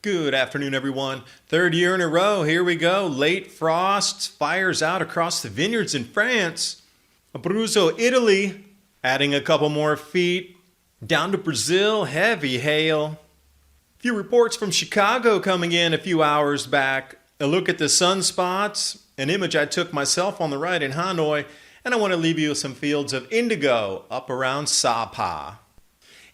Good afternoon, everyone. Third year in a row, here we go. Late frosts, fires out across the vineyards in France. Abruzzo, Italy, adding a couple more feet. Down to Brazil, heavy hail. A few reports from Chicago coming in a few hours back. A look at the sunspots, an image I took myself on the right in Hanoi, and I want to leave you with some fields of indigo up around Sapa.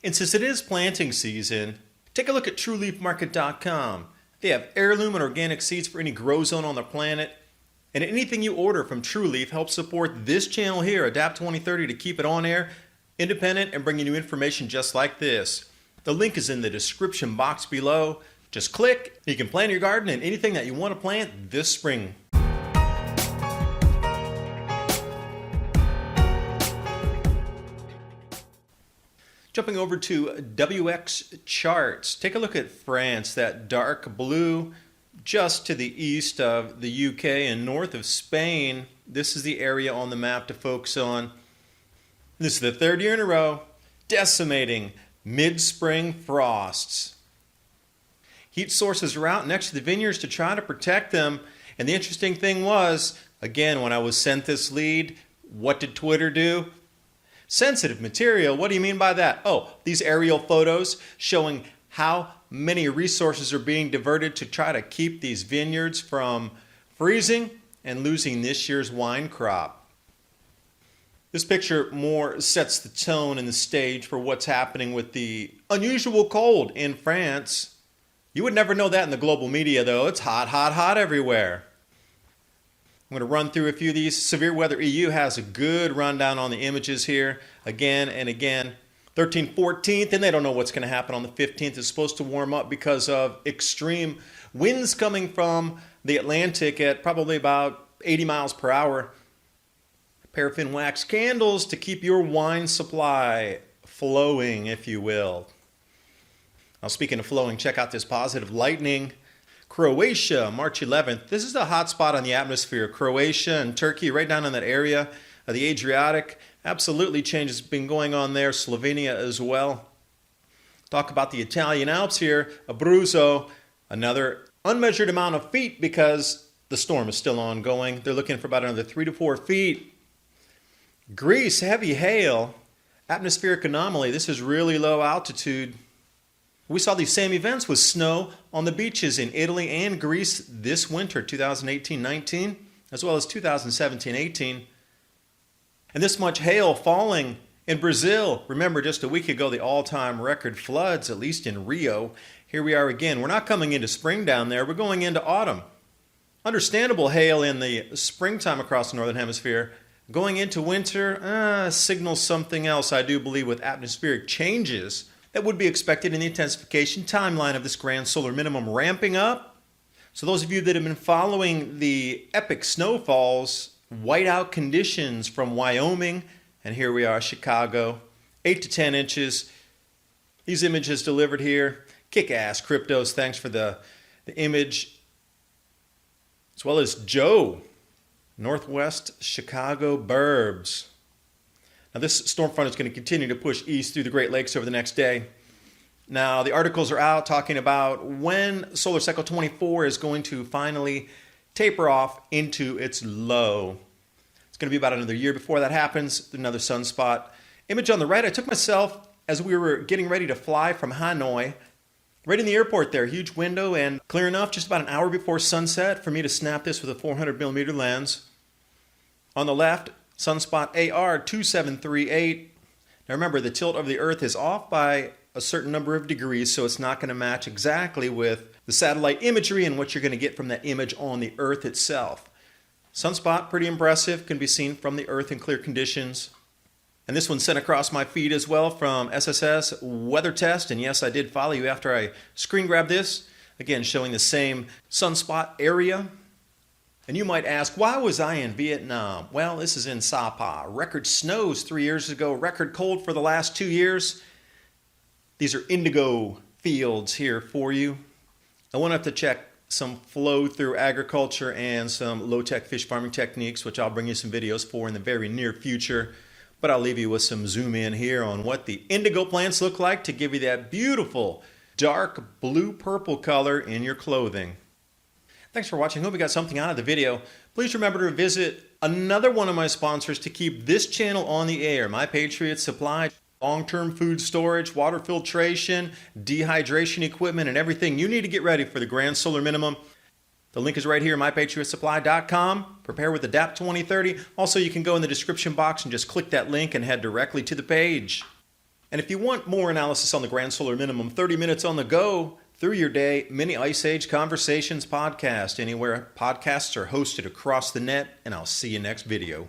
And since it is planting season, take a look at TrueLeafMarket.com. They have heirloom and organic seeds for any grow zone on the planet. And anything you order from True Leaf helps support this channel here, Adapt 2030, to keep it on air, independent, and bringing you information just like this. The link is in the description box below. Just click, and you can plant your garden and anything that you want to plant this spring. Jumping over to WX charts, take a look at France, that dark blue just to the east of the UK and north of Spain. This is the area on the map to focus on. This is the third year in a row, decimating mid-spring frosts. Heat sources are out next to the vineyards to try to protect them. And the interesting thing was, again, when I was sent this lead, what did Twitter do? Sensitive material, what do you mean by that? Oh, these aerial photos showing how many resources are being diverted to try to keep these vineyards from freezing and losing this year's wine crop. This picture more sets the tone and the stage for what's happening with the unusual cold in France. You would never know that in the global media, though. It's hot, hot, hot everywhere. I'm going to run through a few of these. Severe Weather EU has a good rundown on the images here again and again. 13th, 14th, and they don't know what's going to happen on the 15th. It's supposed to warm up because of extreme winds coming from the Atlantic at probably about 80 miles per hour. Paraffin wax candles to keep your wine supply flowing, if you will. Now, speaking of flowing, check out this positive lightning. Croatia, March 11th. This is a hot spot on the atmosphere. Croatia and Turkey, right down in that area of the Adriatic. Absolutely change has been going on there. Slovenia as well. Talk about the Italian Alps here. Abruzzo, another unmeasured amount of feet because the storm is still ongoing. They're looking for about another 3 to 4 feet. Greece, heavy hail. Atmospheric anomaly. This is really low altitude. We saw these same events with snow on the beaches in Italy and Greece this winter, 2018-19, as well as 2017-18. And this much hail falling in Brazil. Remember, just a week ago, the all-time record floods, at least in Rio. Here we are again. We're not coming into spring down there. We're going into autumn. Understandable hail in the springtime across the northern hemisphere. Going into winter signals something else, I do believe, with atmospheric changes that would be expected in the intensification timeline of this grand solar minimum ramping up. So those of you that have been following the epic snowfalls, whiteout conditions from Wyoming, and here we are, Chicago, 8 to 10 inches. These images delivered here. Kick-ass cryptos, thanks for the image. As well as Joe, Northwest Chicago burbs. Now, this storm front is going to continue to push east through the Great Lakes over the next day. Now, the articles are out talking about when solar cycle 24 is going to finally taper off into its low. It's going to be about another year before that happens. Another sunspot. Image on the right, I took myself as we were getting ready to fly from Hanoi. Right in the airport there, huge window, and clear enough, just about an hour before sunset for me to snap this with a 400mm lens. On the left, sunspot AR 2738. Now remember, the tilt of the Earth is off by a certain number of degrees, so it's not going to match exactly with the satellite imagery and what you're going to get from that image on the Earth itself. Sunspot, pretty impressive, can be seen from the Earth in clear conditions. And this one sent across my feed as well from SSS Weather Test. And yes, I did follow you after I screen grabbed this. Again, showing the same sunspot area. And you might ask, why was I in Vietnam? Well, this is in Sapa. Record snows 3 years ago, record cold for the last 2 years. These are indigo fields here for you. I won't have to check some flow through agriculture and some low-tech fish farming techniques, which I'll bring you some videos for in the very near future. But I'll leave you with some zoom in here on what the indigo plants look like to give you that beautiful dark blue-purple color in your clothing. Thanks for watching. Hope you got something out of the video. Please remember to visit another one of my sponsors to keep this channel on the air, My Patriot Supply. Long-term food storage, water filtration, dehydration equipment, and everything you need to get ready for the grand solar minimum. The link is right here, mypatriotsupply.com. Prepare with ADAPT 2030. Also, you can go in the description box and just click that link and head directly to the page. And if you want more analysis on the grand solar minimum, 30 minutes on the go through your day, Mini Ice Age Conversations podcast, anywhere podcasts are hosted across the net, and I'll see you next video.